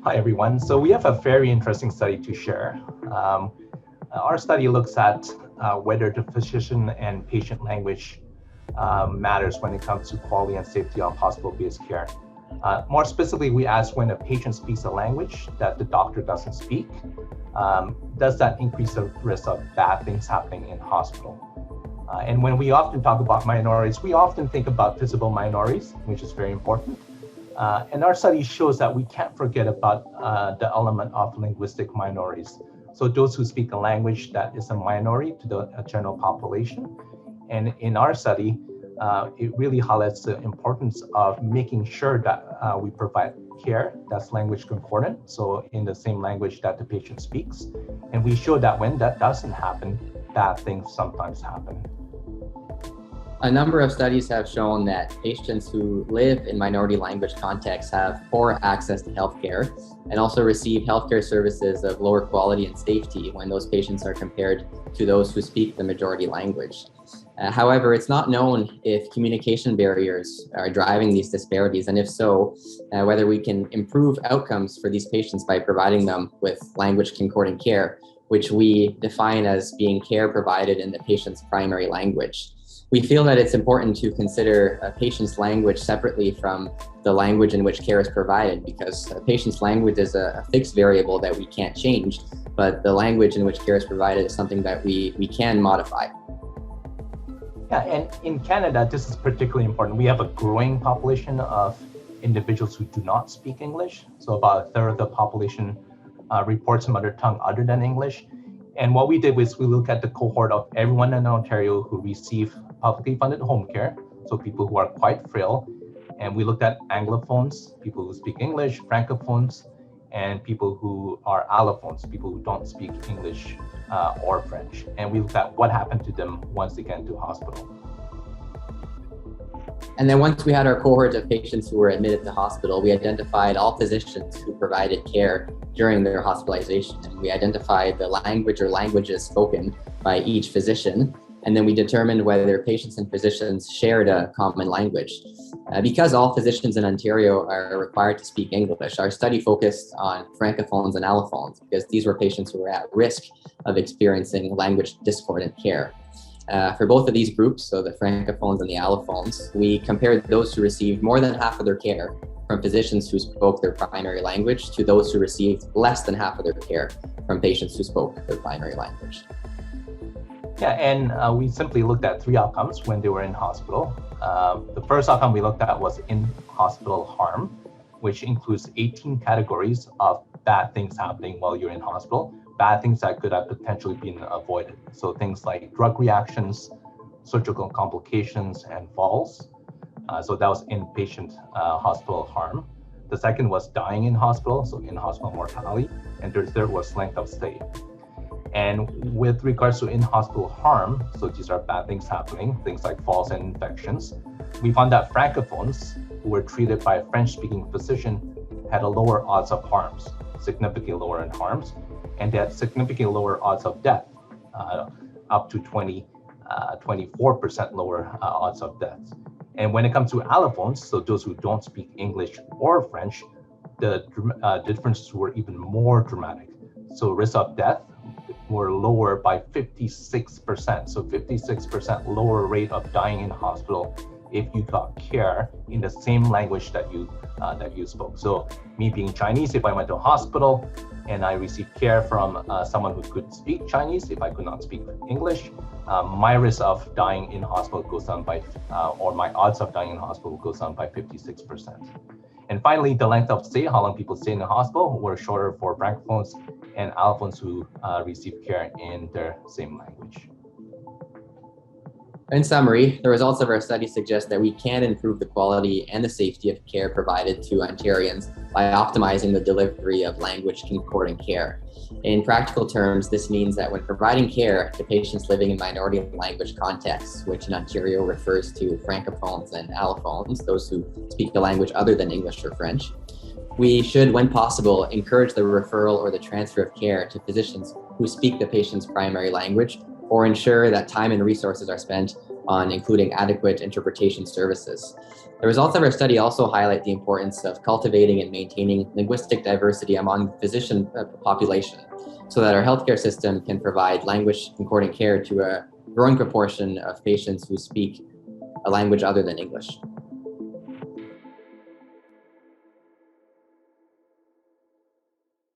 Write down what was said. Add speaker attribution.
Speaker 1: Hi, everyone. So we have a very interesting study to share. Our study looks at whether the physician and patient language matters when it comes to quality and safety of hospital-based care. More specifically, we asked when a patient speaks a language that the doctor doesn't speak, does that increase the risk of bad things happening in hospital? And when we often talk about minorities, we often think about visible minorities, which is very important. And our study shows that we can't forget about the element of linguistic minorities. So those who speak a language that is a minority to the general population. And in our study, it really highlights the importance of making sure that we provide care that's language concordant, so in the same language that the patient speaks. And we show that when that doesn't happen, bad things sometimes happen.
Speaker 2: A number of studies have shown that patients who live in minority language contexts have poor access to healthcare and also receive healthcare services of lower quality and safety when those patients are compared to those who speak the majority language. However, it's not known if communication barriers are driving these disparities, and if so, whether we can improve outcomes for these patients by providing them with language concordant care, which we define as being care provided in the patient's primary language. We feel that it's important to consider a patient's language separately from the language in which care is provided, because a patient's language is a fixed variable that we can't change, but the language in which care is provided is something that we can modify.
Speaker 1: Yeah, and in Canada, this is particularly important. We have a growing population of individuals who do not speak English. So about a third of the population reports mother tongue other than English. And what we did was we looked at the cohort of everyone in Ontario who receive publicly funded home care, so people who are quite frail. And we looked at Anglophones, people who speak English, Francophones, and people who are allophones, people who don't speak English or French. And we looked at what happened to them once they get into hospital.
Speaker 2: And then once we had our cohort of patients who were admitted to hospital, we identified all physicians who provided care during their hospitalization. And we identified the language or languages spoken by each physician. And then we determined whether patients and physicians shared a common language. Because all physicians in Ontario are required to speak English, our study focused on Francophones and allophones, because these were patients who were at risk of experiencing language discordant care. For both of these groups, so the Francophones and the allophones, we compared those who received more than half of their care from physicians who spoke their primary language to those who received less than half of their care from patients who spoke their primary language.
Speaker 1: Yeah, and we simply looked at three outcomes when they were in hospital. The first outcome we looked at was in-hospital harm, which includes 18 categories of bad things happening while you're in hospital, bad things that could have potentially been avoided. So things like drug reactions, surgical complications, and falls. So that was inpatient hospital harm. The second was dying in hospital, so in-hospital mortality. And the third was length of stay. And with regards to in-hospital harm, so these are bad things happening, things like falls and infections, we found that Francophones who were treated by a French-speaking physician had a lower odds of harms, significantly lower in harms, and they had significantly lower odds of death, up to 24% lower odds of death. And when it comes to allophones, so those who don't speak English or French, the differences were even more dramatic. So risk of death were lower by 56%. So 56% lower rate of dying in hospital if you got care in the same language that you spoke. So me being Chinese, if I went to a hospital and I received care from someone who could speak Chinese, if I could not speak English, my risk of dying in hospital goes down by, or my odds of dying in hospital goes down by 56%. And finally, the length of stay, how long people stay in the hospital, were shorter for Francophones and allophones who receive care in their same language.
Speaker 2: In summary, the results of our study suggest that we can improve the quality and the safety of care provided to Ontarians by optimizing the delivery of language concordant care. In practical terms, this means that when providing care to patients living in minority language contexts, which in Ontario refers to Francophones and allophones, those who speak the language other than English or French, we should, when possible, encourage the referral or the transfer of care to physicians who speak the patient's primary language, or ensure that time and resources are spent on including adequate interpretation services. The results of our study also highlight the importance of cultivating and maintaining linguistic diversity among the physician population so that our healthcare system can provide language concordant care to a growing proportion of patients who speak a language other than English.